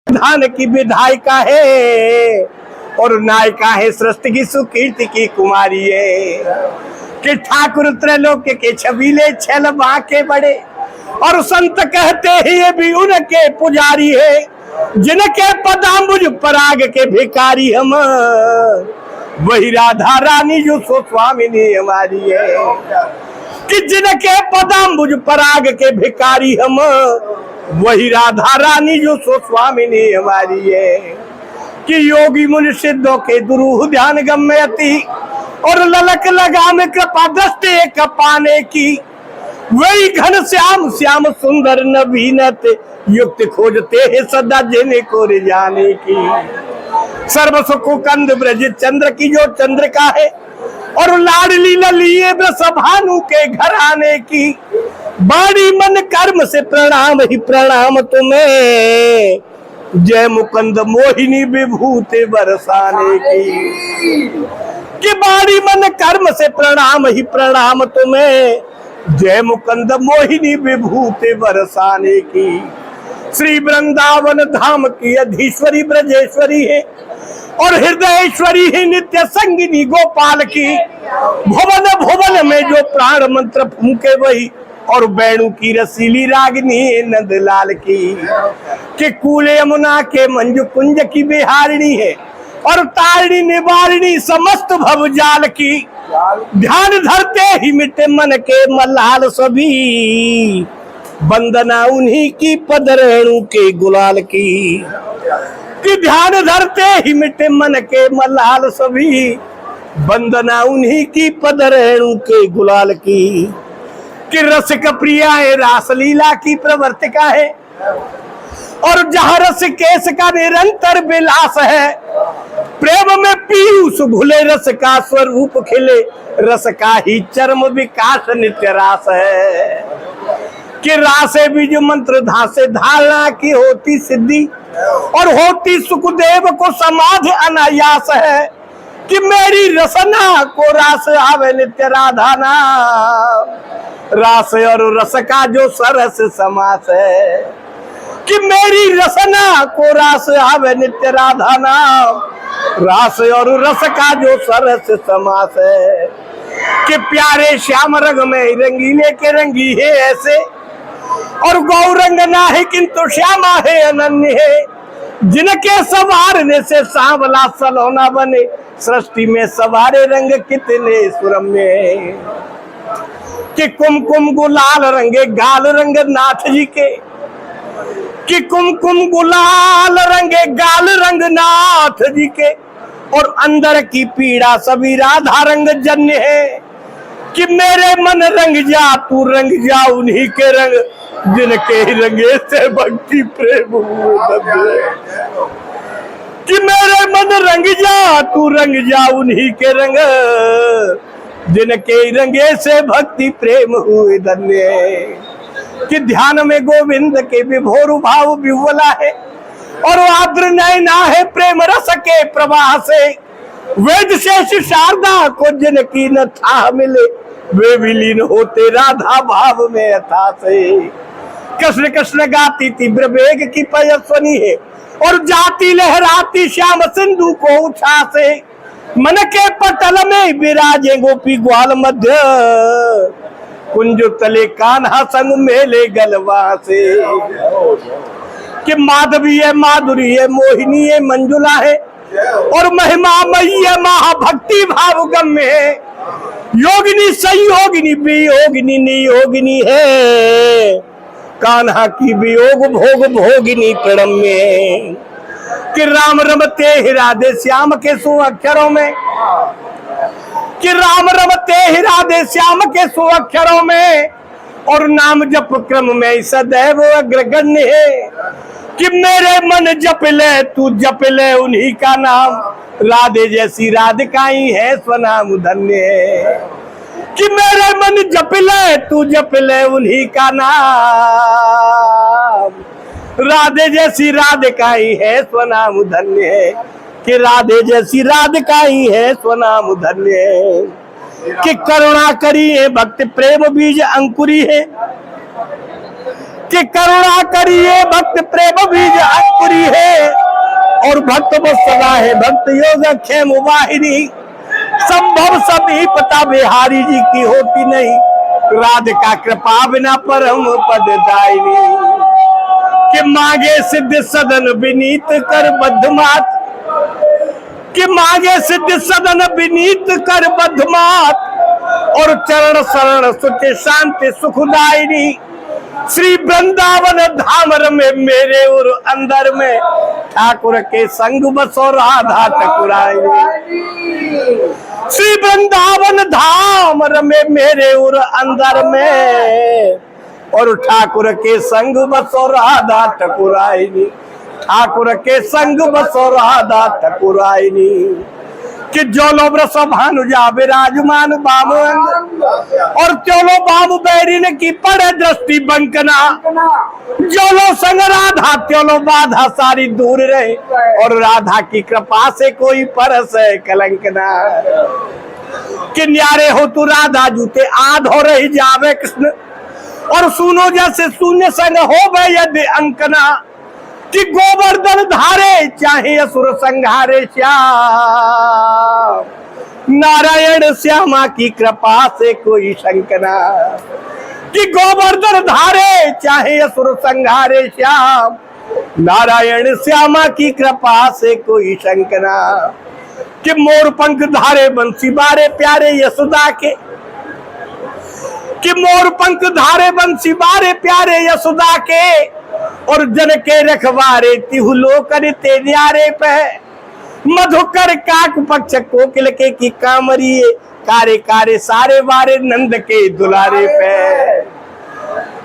धान की विधायिका है और नायिका है सृष्टि की सुकीर्ति की कुमारी है कि ठाकुर त्रैलोक्य के छबीले छल बांके बड़े और संत कहते हैं ये भी उनके पुजारी है जिनके पदाम्बुज पराग के भिखारी हम वही राधा रानी जो सो स्वामिनी हमारी है कि जिनके पदाम्बुज पराग के भिखारी हम वही राधा रानी जो सो स्वामिनी हमारी है कि योगी मुनि सिद्धों के दुरूह ध्यान गम्यति और ललक लगाम कृपा दृष्टि एक पाने की वही घन श्याम श्याम सुंदर नवीनत युक्त खोजते हैं सदा जिन्हें को रिझाने की सर्व सुख कंद ब्रज चंद्र की जो चंद्रिका है और लाडली ललिए भानु के घर आने की बाड़ी मन कर्म से प्रणाम ही प्रणाम तुम्हें जय मुकुंद मोहिनी विभूति बरसाने की बाड़ी मन कर्म से प्रणाम ही प्रणाम तुम्हें जय मुकुंद मोहिनी विभूति बरसाने की श्री वृंदावन धाम की अधीश्वरी ब्रजेश्वरी है और हृदयेश्वरी है नित्य संगिनी गोपाल की भुवन भुवन में जो प्राण मंत्र फूंके वही और बैणु की रसीली रागिनी नंदलाल की कि कूल यमुना के मंजु कुंज की बिहारिणी है और तारिणी निवारिणी समस्त भवजाल की ध्यान धरते ही मिटे मन के मल्लाल सभी वंदना उन्हीं की पद रेणु के गुलाल की कि ध्यान धरते ही मिटे मन के मल्लाल सभी वंदना उन्हीं की पद रेणु के गुलाल की कि रसिक प्रिया है रासलीला की प्रवर्तिका है और जहाँ रस केस का निरंतर विलास है प्रेम में पीयूष घुले रस का स्वरूप खिले रस का ही चरम विकास नित्य रास है कि रासे बीज मंत्र धासे धारणा की होती सिद्धि और होती सुखदेव को समाधि अनायास है कि मेरी रसना को रास आवे नित्य राधा नाम रास और रस का जो सरस समास है कि मेरी रसना को रास आवे नित्य राधा नाम रास और रस का जो सरस समास है कि प्यारे श्याम रंग में रंगीले के रंगी है ऐसे और गौरंग ना है किंतु श्यामा है अनन्य है जिनके सवारने से सांवला सलोना बने सृष्टि में सवारे रंग कितने सुरम्य है कि कुमकुम गुलाल रंगे गाल रंग नाथ जी के कि कुमकुम गुलाल रंगे गाल रंग नाथ जी के और अंदर की पीड़ा सभी राधा रंग जन्य है कि मेरे मन रंग जा तू रंग जा उन्हीं के रंग जिनके रंगे से भक्ति प्रेम हुए कि मेरे मन रंग जा तू रंग जा उन्हीं के रंग जिनके रंगे से भक्ति प्रेम हुए धन्य कि ध्यान में गोविंद के विभोर भाव विह्वला है और आद्र नयना है प्रेम रस के प्रवाह से वेद शेष शारदा को जिनकी न था मिले वे विलीन होते राधा भाव में अथा से कृष्ण कृष्ण गाती तीव्र वेग की पयस्वनी है और जाती लहराती श्याम सिंधु को उछा से मन के पटल में विराजे गोपी ग्वाल मध्य कुंज तले कान्हा संग मेले गलवा से कि माधवी है माधुरी है मोहिनी है मंजुला है और महिमा मई है महाभक्ति भाव गम्य है योगिनी संयोगिनी वियोगिनी नियोगिनी है कान्हा की वियोग भोग भोगिनी प्रणम्य है कि राम रमते ही राधे श्याम के सो अक्षरों में कि राम रमते ही राधे श्याम के सो अक्षरों में और नाम जप क्रम में सदैव अग्रगण्य है कि मेरे मन जप ले तू जप ले उन्हीं का नाम राधे जैसी राधिका ही है स्वनाम धन्य है कि मेरे मन जप ले तू जप ले उन्हीं का नाम राधे जैसी राधिका ही है स्वनाम धन्य है कि राधे जैसी राधिका ही है स्वनाम धन्य है कि करुणा करी है भक्त प्रेम बीज अंकुरी है कि करुणा करिए भक्त प्रेम बीज अंकुरी है और भक्त वत्सला है भक्त योग क्षेम वाहिनी, संभव सभी पता बिहारी जी की होती नहीं, राधिका कृपा बिना परम पद दायिनी। कि मांगे सिद्ध सदन विनीत कर बद्धमात, कि मांगे सिद्ध सदन विनीत कर बद्धमात, और चरण शरण सुच शांति सुखदायिनी। श्री वृंदावन धाम में मेरे और अंदर में, ठाकुर के संग बसो राधा ठकुराई। श्री वृंदावन धाम में मेरे और अंदर में, और ठाकुर के संग बसो राधा ठकुराई। ठाकुर के संग बसो राधा ठकुराई। कि जोलो ब्रस भानुजा विराजमान बाम, और चोलो बाम बैरिन की पड़े दृष्टि बंकना। जोलो संग राधा त्योलो बाधा सारी दूर रहे, और राधा की कृपा से कोई परस कलंकना। कि न्यारे हो तू राधा जूते आध हो रही जावे कृष्ण, और सुनो जैसे शून्य संग हो गए यदि अंकना। कि गोवर्धन धारे चाहे असुर संहारे श्याम, नारायण श्यामा की कृपा से कोई शंकना। कि गोवर्धन धारे चाहे असुर संहारे श्याम, नारायण श्यामा की कृपा से कोई शंकना। कि मोर पंख धारे बंसी बारे प्यारे यशोदा के, कि मोर पंख धारे बंसी बारे प्यारे यशोदा के, और जन के रखवारे तिहु लोकन ते न्यारे पे। मधुकर काक पक्ष कोकिल के की कामरिए, कारे कारे सारे वारे नंद के दुलारे पे।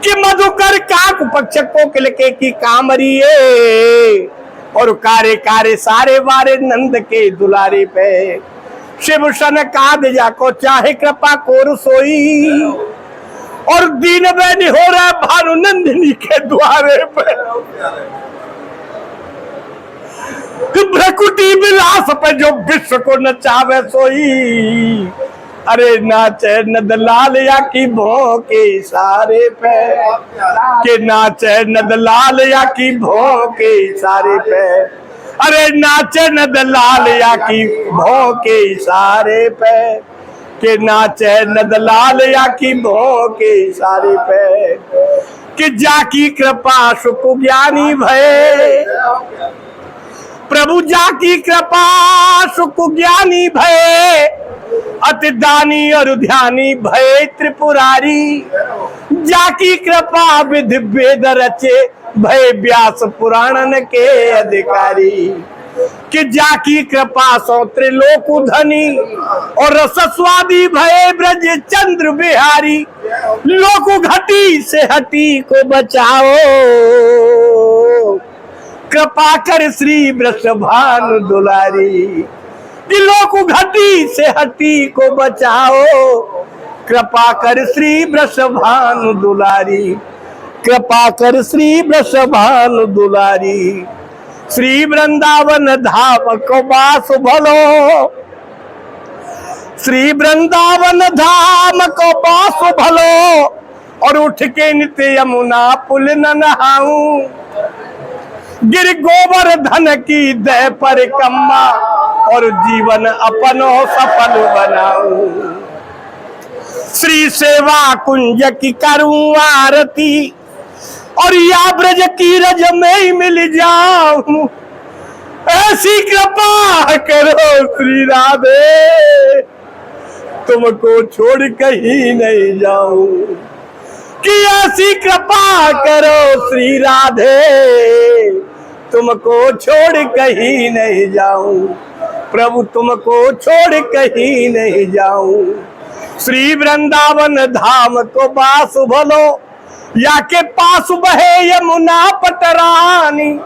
कि मधुकर काक पक्ष कोकिल के की कामरिए, और कारे कारे सारे वारे नंद के दुलारे पे। शिव सन काद जाको चाहे कृपा कोर सोई, और दीन बैनी हो रहा भानु नंदिनी के द्वारे पे। भ्रकुटी विलास पे जो विश्व को नचावे सोई, अरे नाचे नंदलाल या की भों के इशारे पे। के नाचे नंदलाल या की भों के इशारे पे, अरे नाचे नंदलाल या की भों के इशारे पे। के नाचे नंदलाल या की भों के इशारे पे। कि जाकी कृपा सुख ज्ञानी भय, प्रभु जाकी कृपा सुख ज्ञानी भय। अति दानी और ध्यानी भय त्रिपुरारी, जाकी कृपा विधि वेद रचे भय व्यास पुराणन के अधिकारी। कि जाकी कृपा सो त्रिलोक धनी, और रसस्वादी भय ब्रज चंद्र बिहारी। लोक घटी से हटी को बचाओ, कृपा कर श्री वृषभानु दुलारी। कि लोक घटी से हटी को बचाओ, कृपा कर श्री वृषभानु दुलारी। कृपा कर श्री वृषभानु दुलारी। श्री वृंदावन धाम को बास भलो, श्री वृंदावन धाम को बास भलो। और उठ के नित्य यमुना पुल न नहाऊं, गिर गोवर्धन की दय पर कम्मा, और जीवन अपनो सफल बनाऊं। श्री सेवा कुंज की करूं आरती, और या ब्रज की रज में ही मिल जाऊं। ऐसी कृपा करो श्री राधे, तुमको छोड़ कहीं नहीं जाऊं। कि ऐसी कृपा करो श्री राधे, तुमको छोड़ कहीं नहीं जाऊं। प्रभु तुमको छोड़ कहीं नहीं जाऊं। श्री वृंदावन धाम को बास भलो, या के पास बहे यमुना पटरानी।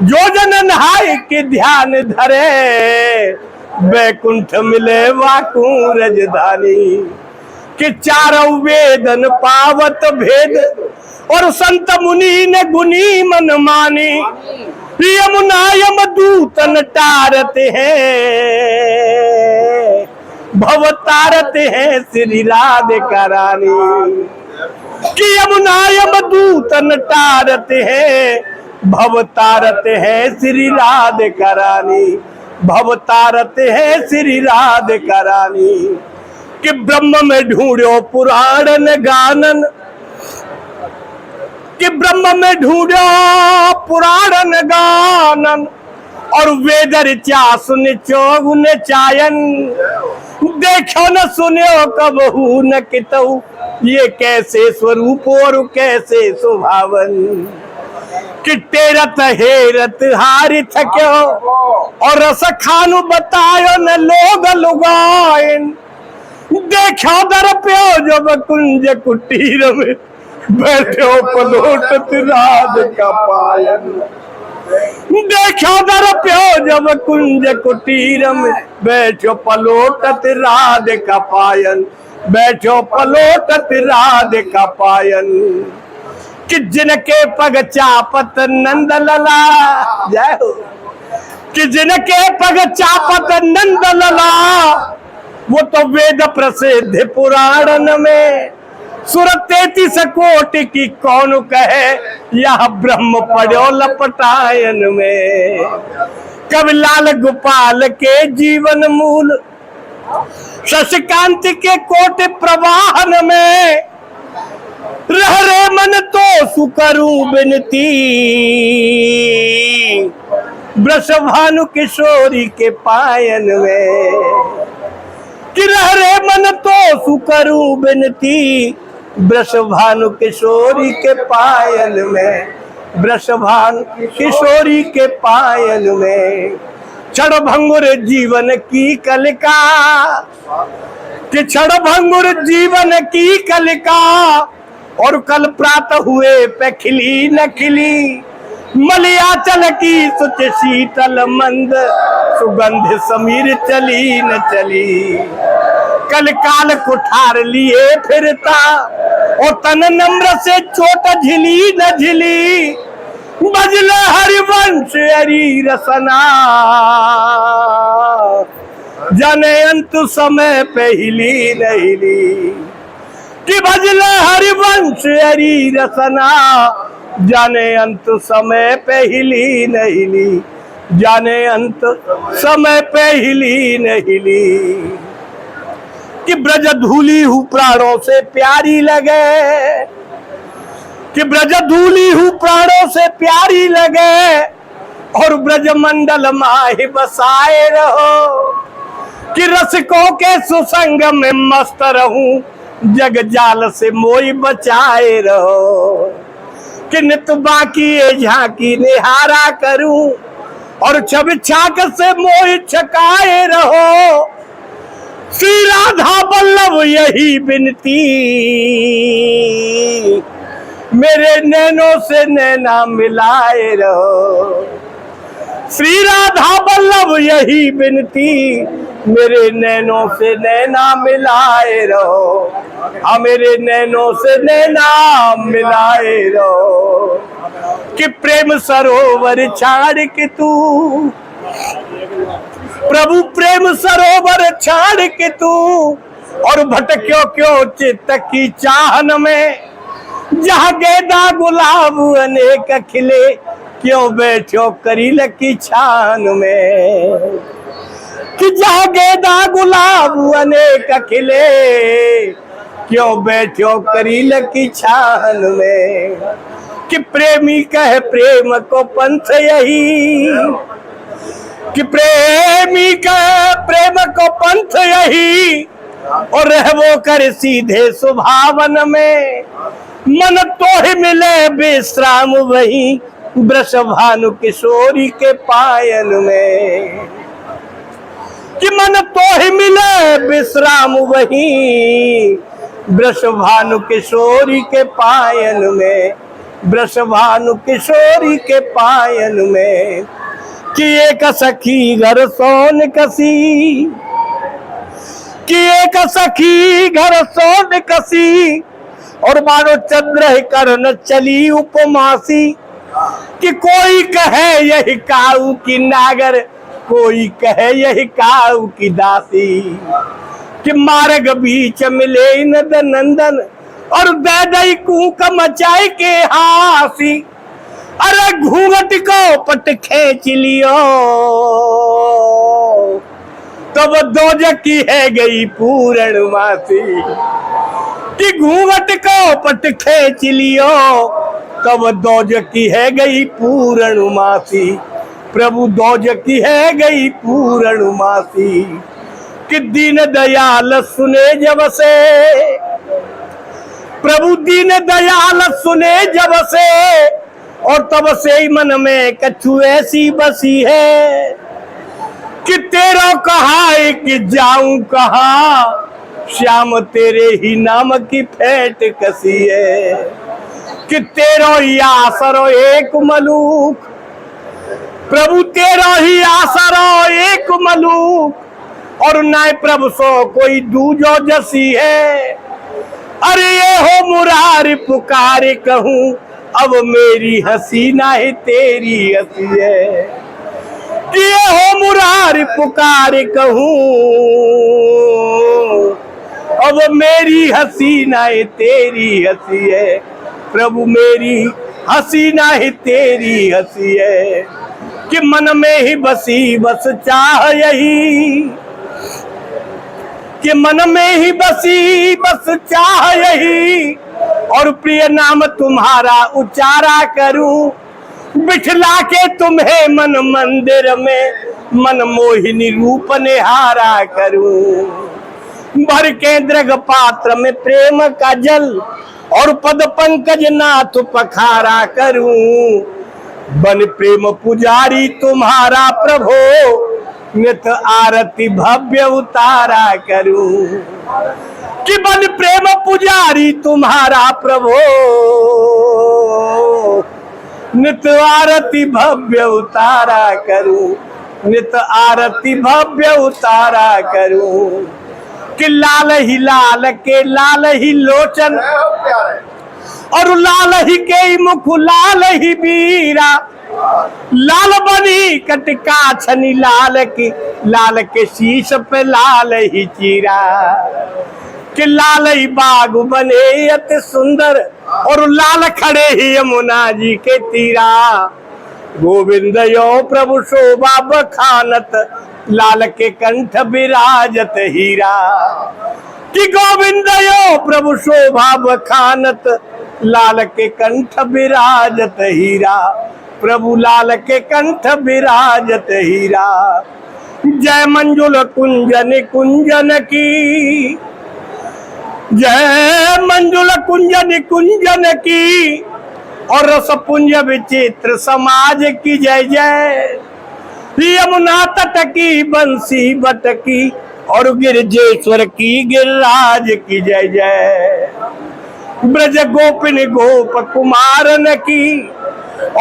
जो जन नहाय के ध्यान धरे, बैकुंठ मिले वाकू रजधानी। कि चारों वेदन पावत भेद, और संत मुनि ने गुनी मन मानी। यमुना यम दूतन टारते हैं, भव तारते हैं श्री राधिका रानी। कि यमुना यम दूतन टारते हैं, भवतारत है श्री राधिका रानी, भवतारत है श्री राधिका रानी। कि ब्रह्म में ढूंढो पुराण गानन, कि ब्रह्म में ढूंढो पुराण गानन, और वेद ऋचा सुन चौगुन चायन। देखो न सुनो कबहू न कितऊ, ये कैसे स्वरूप और कैसे स्वभावन। कि तेरत हेरत हारि थक्यो, और रस खानु बतायो न लोग लुगाइन। देखो दर प्यो जब कुंज कुटीर में, बैठो पलोटत राधिका पायन। देखो दर प्यो जब कुंज कुटीर में, बैठो पलोटत राधिका पायन, बैठो पलोटत राधिका पायन। कि जिनके पग चापत नंद लला, जय हो। कि जिनके पग चापत नंद लला, वो तो वेद प्रसिद्ध पुराणन में। सुर 33 कोटि की कौन कहे, यह ब्रह्म पड़ो लपटायन में। कवि लाल गोपाल के जीवन मूल, शशिकांत के कोटि प्रवाहन में। रह रे मन तो सुकरू बिनती, वृषभानु किशोरी के पायन में। कि रह रे मन तो सुकरू बिनती, वृषभानु किशोरी के पायल में, वृषभानु किशोरी के पायल में। क्षण भंगुर जीवन की कलिका, कि क्षण भंगुर जीवन की कलिका, और कल प्रातः हुए पे खिली न खिली। मलयाचल की सुच शीतल मंद, सुगंध समीर चली न चली। कल काल कुठार लिए फिरता, और तन नम्र से चोट झिली न झिली। बजल हरिवंश हरि रसना, जाने अंत समय पे हिली न हिली। कि बजल हरिवंश हरि रसना, जाने अंत समय पे हिली न हिली, जाने अंत समय पे हिली न हिली। कि ब्रज धूली हूँ प्राणों से प्यारी लगे, कि ब्रज धूली हूँ प्राणों से प्यारी लगे, और ब्रज मंडल माहि बसाए रहो। कि रसिकों के सुसंग में मस्त रहूं, जग जाल से मोई बचाए रहो। कि नित बाकी ये झांकी निहारा करूं, और छवि छाक से मोहि छकाए रहो। श्री राधा वल्लभ यही विनती, मेरे नैनों से नैना मिलाए रहो। श्री राधा वल्लभ यही विनती, मेरे नैनों से नैना मिलाए रहो। हाँ, मेरे नैनों से नैना मिलाए रहो। कि प्रेम सरोवर छाड़ के तू, प्रभु प्रेम सरोवर छाड़ के तू, और भटक्यो क्यों चित्त की चाहन में। जहाँ गेंदा गुलाब अनेक खिले, क्यों बैठो करील की छान में। कि जहाँ गेंदा गुलाब अनेक खिले, क्यों बैठो करील की छान में। कि प्रेमी कहे प्रेम को पंथ यही, कि प्रेमी कहे प्रेम को पंथ यही, और रहबो कर सीधे सुभावन में। मन तो ही मिले विश्राम वही, वृषभानु किशोरी के पायन में। कि मन तो ही मिले विश्राम वही, वृषभानु किशोरी के पायन में, वृषभानु किशोरी के पायन में। कि एक सखी घर सोन कसी, कि एक सखी घर सोन कसी, और मानो चंद्र कर्ण चली उपमासी। कि कोई कहे यही काऊ की नागर, कोई कहे यही काऊ की दासी। कि मार्ग बीच मिले नंदन, और दैदई कूक मचाई के हासी। अरे घूंघट को पट खींच लियो, तब दोजकी है गई पूर्णमासी। कि घूंघट को पट खींच लियो, तब दोजकी है गई पूर्णमासी। प्रभु दोजकी है गई पूर्णमासी। कि दीन दयाल सुने जब से, प्रभु दीन दयाल सुने जब से, और तब से ही मन में कछु ऐसी बसी है। कि तेरा कहा है कि जाऊं कहा, श्याम तेरे ही नाम की फेंट कसी है। कि तेरो ही आसरो एक मलूक, प्रभु तेरा ही आसरो एक मलूक, और नाय प्रभु सो कोई दूजो जसी है। अरे ये हो मुरारी पुकारे कहूं, अब मेरी हंसी ना है तेरी हंसी है। कि ये हो मुरारी पुकारे कहूं, अब मेरी हंसी ना है तेरी हंसी है। प्रभु मेरी हंसी ना है तेरी हंसी है। कि मन में ही बसी बस चाह यही, कि मन में ही बसी बस चाह यही, और प्रिय नाम तुम्हारा उच्चारा करूं। बिठला के तुम्हें मन मंदिर में, मन मोहिनी रूप निहारा करूं। भर के दृग पात्र में प्रेम का जल, और पद पंकज नाथ पखारा करूं। बन प्रेम पुजारी तुम्हारा प्रभो, नित आरती भव्य उतारा करूं। कि बन प्रेम पुजारी तुम्हारा प्रभो, नित आरती भव्य उतारा करूं। नित आरती भव्य उतारा करूं। कि लाल के लाल ही लोचन, और लाल ही के मुख लाल ही बीरा। लाल बनी कटका छनी लाल की, लाल के शीश पे लाल ही चीरा। कि लाल ही बाग बने अति सुंदर, और लाल खड़े ही यमुना जी के तीरा। गोविंद यो प्रभु शोभा बखानत, लाल के कंठ विराजत हीरा। कि गोविंद यो प्रभु शोभा बखानत, लाल के कंठ विराजत हीरा। प्रभु लाल के कंठ विराजत हीरा। जय मंजुल कुंजन कुंजन की, जय मंजुल कुंजन कुंजन की, और रस पुंज विचित्र समाज की जय जय। यमुना तट की बंसी बटकी, और गिरजेश्वर की गिरिराज की जय जय। ब्रज गोपिन गोप कुमारन की,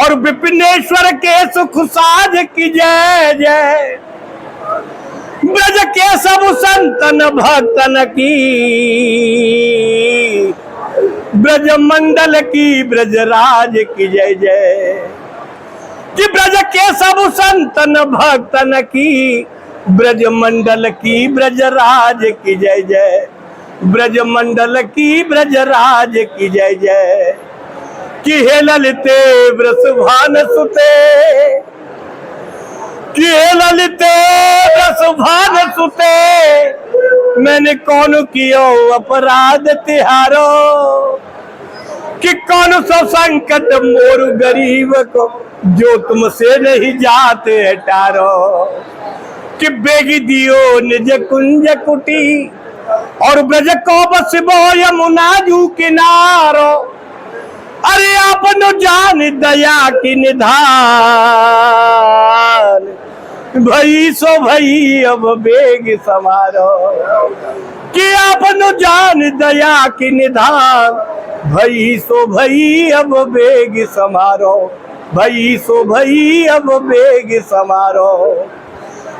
और विपिनेश्वर के सुख साज की जय जय। ब्रज के सब संतन भक्तन की, ब्रज मंडल की ब्रजराज की जय जय। कि ब्रज के सब संतन भक्तन की, ब्रज मंडल की ब्रजराज की जय जय। ब्रज मंडल की ब्रजराज की जय जय। कि हे ललिते वृषभान सुते, कि हे ललिते वृषभान सुते, मैंने कौन कियो अपराध तिहारो। कि कौन सा संकट मोर गरीब को, जो तुमसे नहीं जाते टारो। कि बेगी दियो निज कुंज कुटी, और ब्रज को बस बो यमुना जू किनारो। अरे आपन जान दया की निधान, भई सो भई अब बेग समारो। कि आपन जान दया की निधान, भई सो भई अब बेग समारो। भई सो भई अब बेग समारो।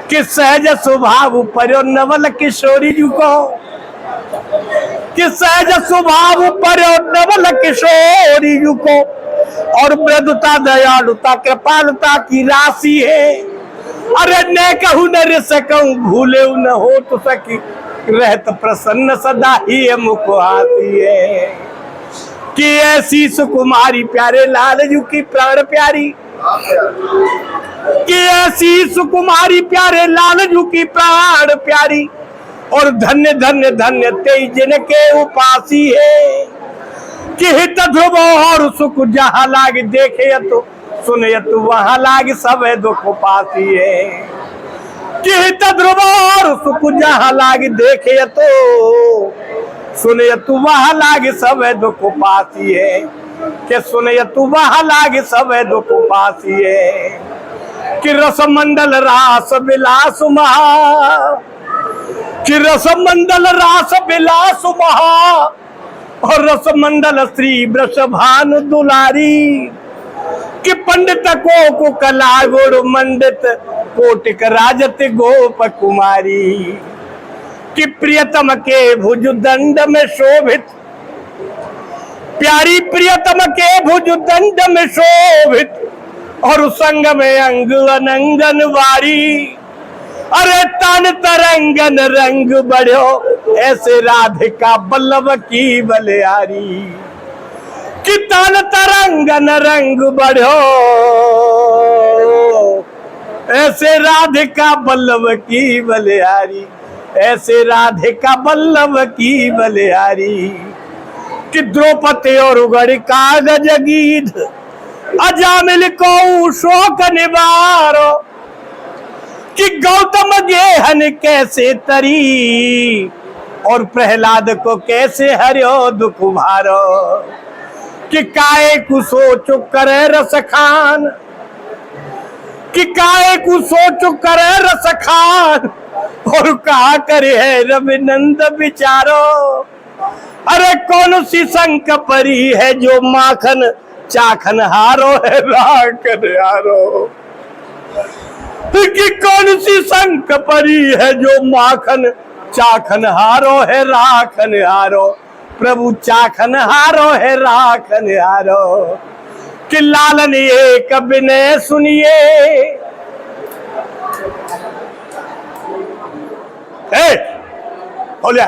कि सहज स्वभाव पर्यो नवल किशोरी जू को, कि सहज स्वभाव पर्यो नवल किशोरी जू को, और मृदुता दयालुता कृपालुता की राशि है। अरे न कहूँ न रे सकूं, भूले न हो तो सकी, रहत प्रसन्न सदा ही मुख हाथी है। कि ऐसी सुकुमारी प्यारे लालजू की प्राण प्यारी, कि ऐसी सुकुमारी प्यारे लालजू की प्राण प्यारी, और धन्य धन्य धन्य तेई जिनके उपासी है, कि हित ध्रुव और सुख जहाँ लाग देखे तो सुने तो वहां लाग सब दुख पासी है, कि हित ध्रुव और सुख जहाँ लाग देखे तो सुने तू वहां लाग सब दुख पासी है, कि सुने तू वहां लाग सब दुख पासी है, कि रसमंडल रास विलास महा, कि रसमंडल रास विलास महा, और रसमंडल श्री वृषभानु दुलारी, कि पंडित को कला गुरु मंडित कोटिक राजत गोप कुमारी, कि प्रियतम के भुज दंड में शोभित, प्यारी प्रियतम के भुज दंड में शोभित, और संग में अंग अनंगन वारी, अरे तन तरंगन रंग बढ़ो ऐसे राधिका बल्लभ की बलिहारी, कि तन तरंगन रंग बढ़ो ऐसे राधिका बल्लभ की बलिहारी, ऐसे राधिका बल्लभ की बलिहारी, कि द्रौपदी और उगड़ कागज गीध अजामिल को शोक निवारो, कि गौतम गेहन कैसे तरी, और प्रहलाद को कैसे हरियो दुख भारो, कि काए को सोच करे रस खान, कि काए को सोच करे रस खान, और कहा करे है रविनंद विचारो, अरे कौन सी शंक परी है जो माखन चाखन हारो है राखन हारो, कि कौन सी शंक परी है जो माखन चाखन हारो है राखन हारो, प्रभु चाखन हारो है राखन हारो, कि लालन एक विनय सुनिए, बोलिए,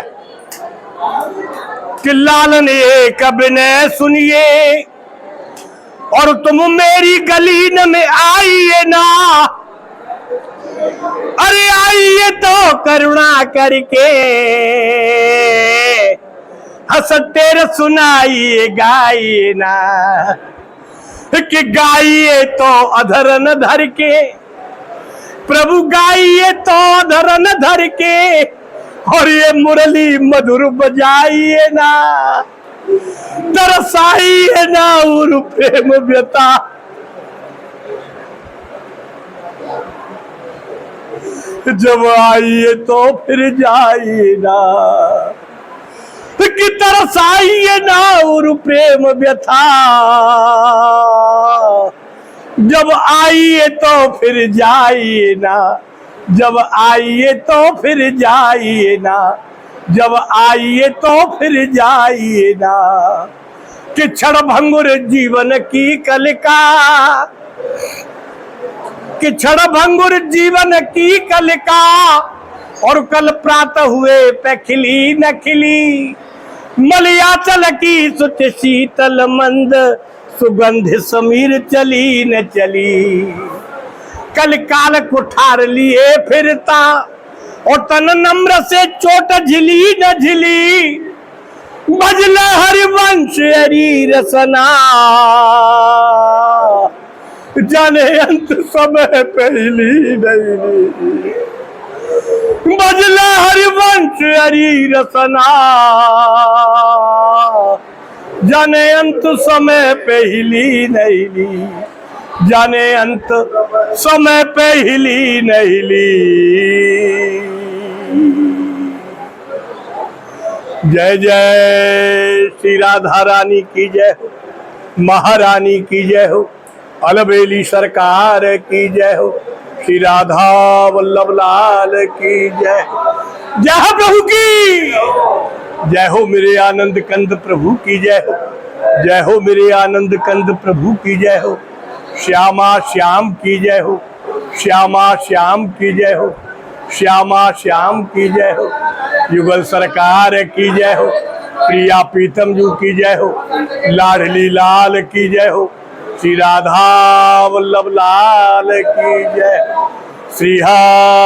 कि लालन एक विनय सुनिए, और तुम मेरी गलीन में आइए ना, अरे आइए तो करुणा करके हंसते सुनाइए गाइए ना, कि गाइए तो अधरन धर के, प्रभु गाइए तो अधरन धर के, और ये मुरली मधुर बजाइए ना, तरसाइए ना और प्रेम व्यथा, जब आइए तो फिर जाइए ना, कि तरसाइए ना और प्रेम व्यथा, जब आइए तो फिर जाइए ना, जब आइए तो फिर जाइए ना, जब आइए तो फिर जाइए ना, कि क्षण भंगुर जीवन की कलिका, कि क्षण भंगुर जीवन की कलिका, और कल प्रातः हुए पे खिली न खिली, मलयाचल की सुच शीतल मंद सुगंध समीर चली न चली, कल काल कुठार लिए फिरता, और तन नम्र से चोट झिली न झिली, बजला हरिवंश हरी रसना, जाने अंत समय पहली नहीं, बजला हरिवंश हरी रसना, जाने अंत समय पहली नहीं, जाने अंत समय पहली नहीं। जय जय श्री राधा रानी की जय हो, महारानी की जय हो, अलबेली सरकार की जय हो, श्री राधा वल्लभ लाल की जय, जय हो प्रभु की जय हो, मेरे आनंद कंद प्रभु की जय हो, जय हो मेरे आनंद कंद प्रभु की जय हो, श्यामा श्याम की जय हो, श्यामा श्याम की जय हो, श्यामा श्याम की जय हो, युगल सरकार की जय हो, प्रिया प्रीतम जू की जय हो, लाडली लाल की जय हो, श्री राधा वल्लभ लाल की जय, श्री